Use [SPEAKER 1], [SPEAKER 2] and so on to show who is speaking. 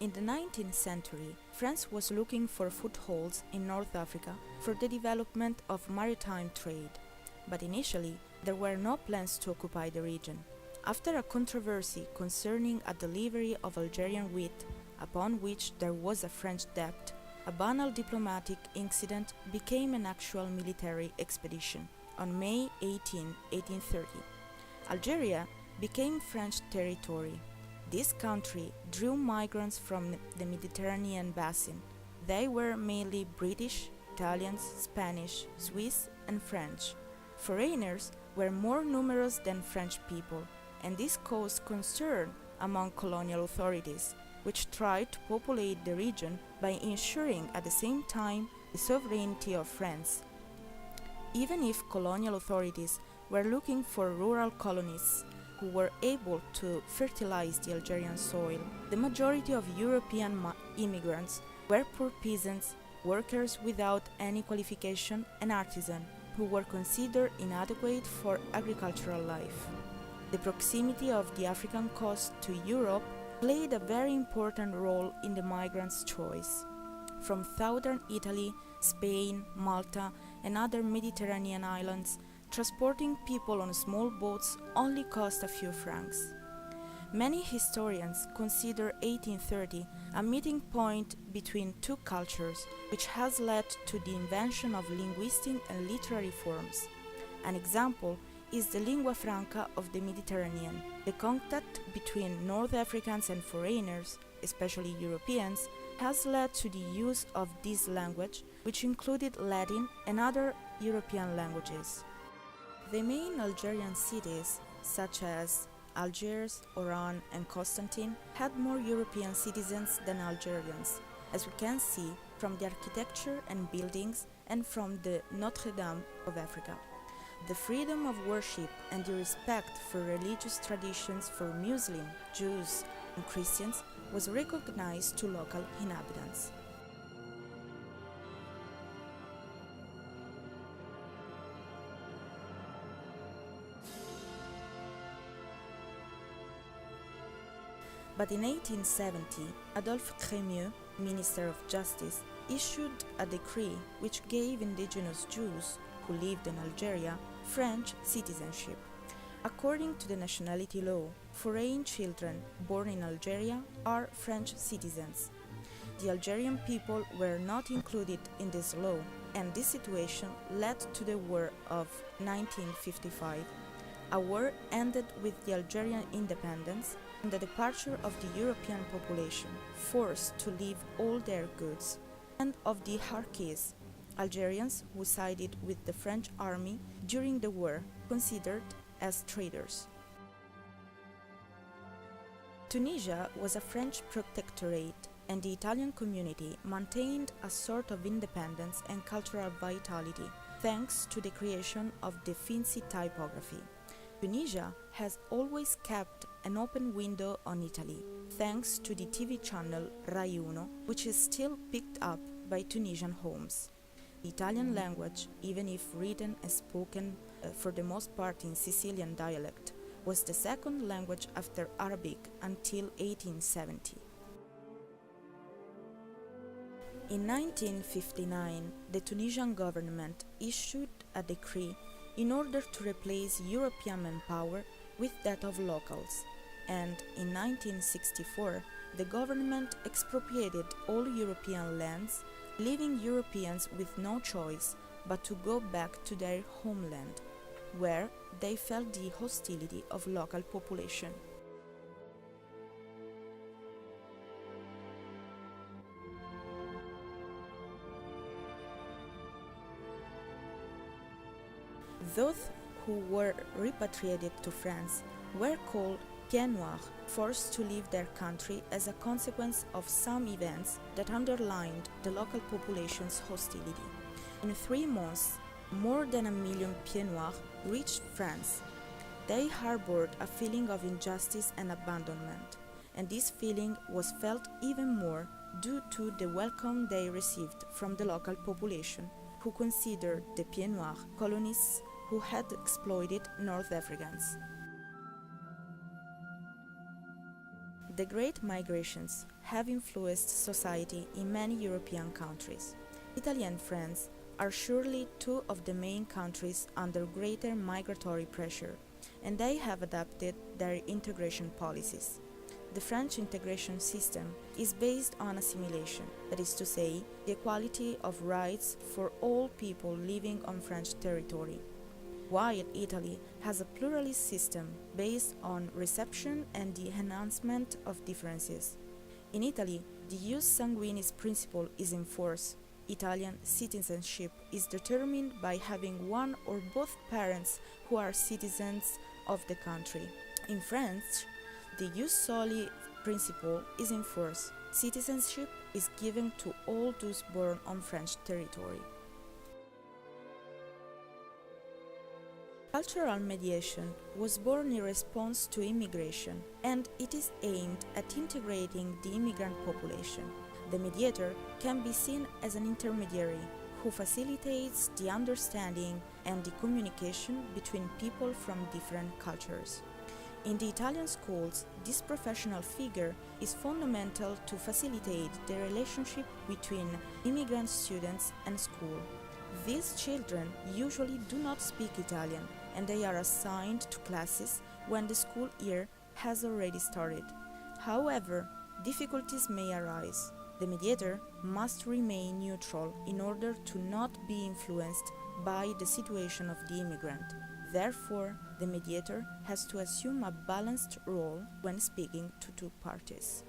[SPEAKER 1] In the 19th century, France was looking for footholds in North Africa for the development of maritime trade, but initially there were no plans to occupy the region. After a controversy concerning a delivery of Algerian wheat, upon which there was a French debt, a banal diplomatic incident became an actual military expedition. On May 18, 1830, Algeria became French territory. This country drew migrants from the Mediterranean basin. They were mainly British, Italians, Spanish, Swiss, and French. Foreigners were more numerous than French people, and this caused concern among colonial authorities, which tried to populate the region by ensuring at the same time the sovereignty of France. Even if colonial authorities were looking for rural colonists who were able to fertilize the Algerian soil, the majority of European immigrants were poor peasants, workers without any qualification, and artisans who were considered inadequate for agricultural life. The proximity of the African coast to Europe played a very important role in the migrants' choice. From southern Italy, Spain, Malta, and other Mediterranean islands, transporting people on small boats only cost a few francs. Many historians consider 1830 a meeting point between two cultures, which has led to the invention of linguistic and literary forms. An example is the lingua franca of the Mediterranean. The contact between North Africans and foreigners, especially Europeans, has led to the use of this language, which included Latin and other European languages. The main Algerian cities, such as Algiers, Oran, and Constantine, had more European citizens than Algerians, as we can see from the architecture and buildings and from the Notre Dame of Africa. The freedom of worship and the respect for religious traditions for Muslims, Jews, and Christians was recognized to local inhabitants. But in 1870, Adolphe Crémieux, Minister of Justice, issued a decree which gave indigenous Jews who lived in Algeria French citizenship. According to the nationality law, foreign children born in Algeria are French citizens. The Algerian people were not included in this law, and this situation led to the War of 1955. A war ended with the Algerian independence and the departure of the European population, forced to leave all their goods, and of the Harkis, Algerians who sided with the French army during the war, considered as traitors. Tunisia was a French protectorate, and the Italian community maintained a sort of independence and cultural vitality thanks to the creation of the Finzi typography. Tunisia has always kept an open window on Italy, thanks to the TV channel Rai Uno, which is still picked up by Tunisian homes. The Italian language, even if written and spoken for the most part in Sicilian dialect, was the second language after Arabic until 1870. In 1959, the Tunisian government issued a decree in order to replace European manpower with that of locals, and in 1964, the government expropriated all European lands, leaving Europeans with no choice but to go back to their homeland, where they felt the hostility of local population. Those who were repatriated to France were called pieds noirs, forced to leave their country as a consequence of some events that underlined the local population's hostility. In 3 months, more than 1 million pieds noirs reached France. They harbored a feeling of injustice and abandonment, and this feeling was felt even more due to the welcome they received from the local population, who considered the pieds noirs colonists who had exploited North Africans. The Great Migrations have influenced society in many European countries. Italy and France are surely two of the main countries under greater migratory pressure, and they have adapted their integration policies. The French integration system is based on assimilation, that is to say, the equality of rights for all people living on French territory, while Italy has a pluralist system based on reception and the enhancement of differences. In Italy, the jus sanguinis principle is in force. Italian citizenship is determined by having one or both parents who are citizens of the country. In France, the jus soli principle is in force. Citizenship is given to all those born on French territory. Cultural mediation was born in response to immigration, and it is aimed at integrating the immigrant population. The mediator can be seen as an intermediary who facilitates the understanding and the communication between people from different cultures. In the Italian schools, this professional figure is fundamental to facilitate the relationship between immigrant students and school. These children usually do not speak Italian, and they are assigned to classes when the school year has already started. However, difficulties may arise. The mediator must remain neutral in order to not be influenced by the situation of the immigrant. Therefore, the mediator has to assume a balanced role when speaking to two parties.